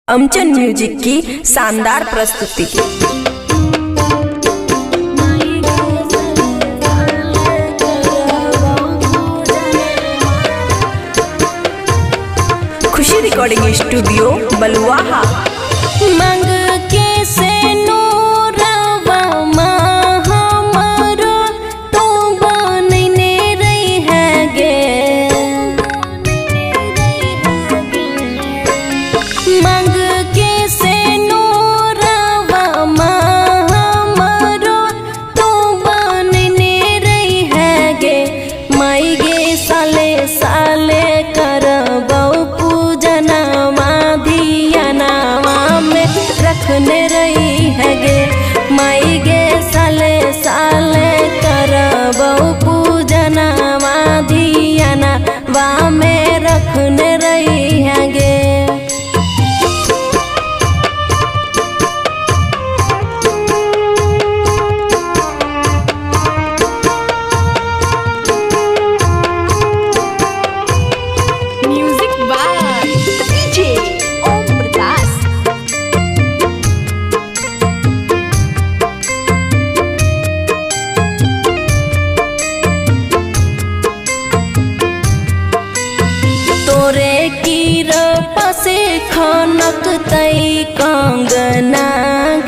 अमचन music की शानदार प्रस्तुति। खुशी रिकॉर्डिंग स्टूडियो बलुआहा। मंग के से नूरवा हमरो तो बनने रही है गे। मंग के से नूरवा हमरो तो बनने रही है गे। माई गे साले साले करबौ पूजनवा धियानवा में रखने रही है गे। माई गे साले साले करबौ पूजनवा धियानवा में रखने रही है गे। तोरे कीर पसे खनक तई कंगना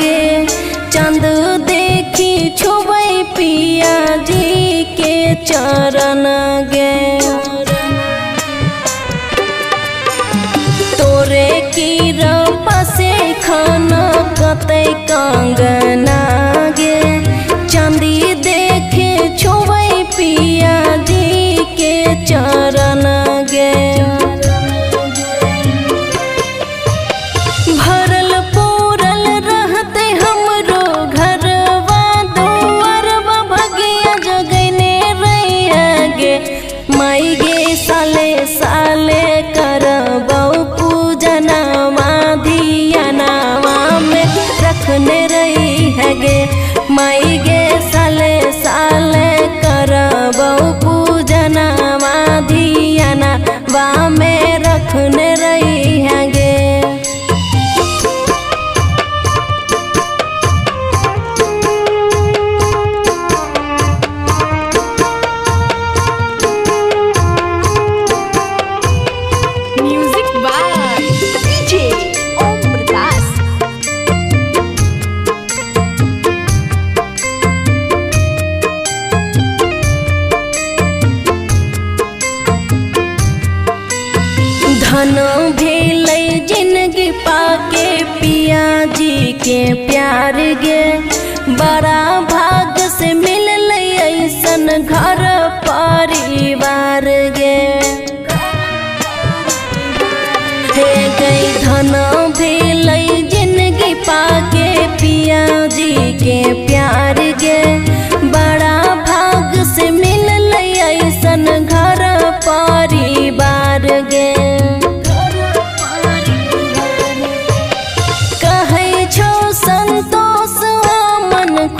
गे। चंद देखी छुबै पिया जी के चरण गे। तोरे कीर पसे खनक तई कंगना गे। चंदी देखे छुबै पिया जी के चरण गे। भरल पूरल रहते हमरो घरवा दुआरवा भगिया जगने रही गे। माई गे साले साले करबौ पूजनवा धियानवा में रखने रही है गे। माई गे साले साले करबौ पूजनवा धियानवा में रखने रही है गे। धन भेलै जिंदगी पाके पिया जी के प्यार गे। बड़ा भाग से मिललै ऐसन घर परिवार गे। हे गई धन भेलै जिंदगी पाके पिया जी के प्यार गे। बड़ा भाग से मिललै ऐसन घर परिवार गे।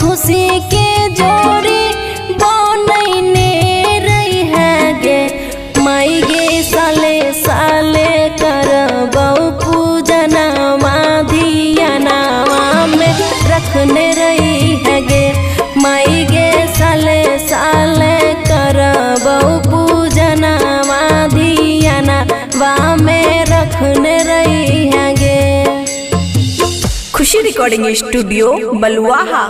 खुशी के जोड़ी बनने रही है गे। माई गे साले साले करबौ पूजनवा धियानवा में रखने रही है गे। माई गे साले साले करबौ पूजनवा धियानवा में रखने रही है गे। खुशी रिकॉर्डिंग स्टूडियो बलुआहा।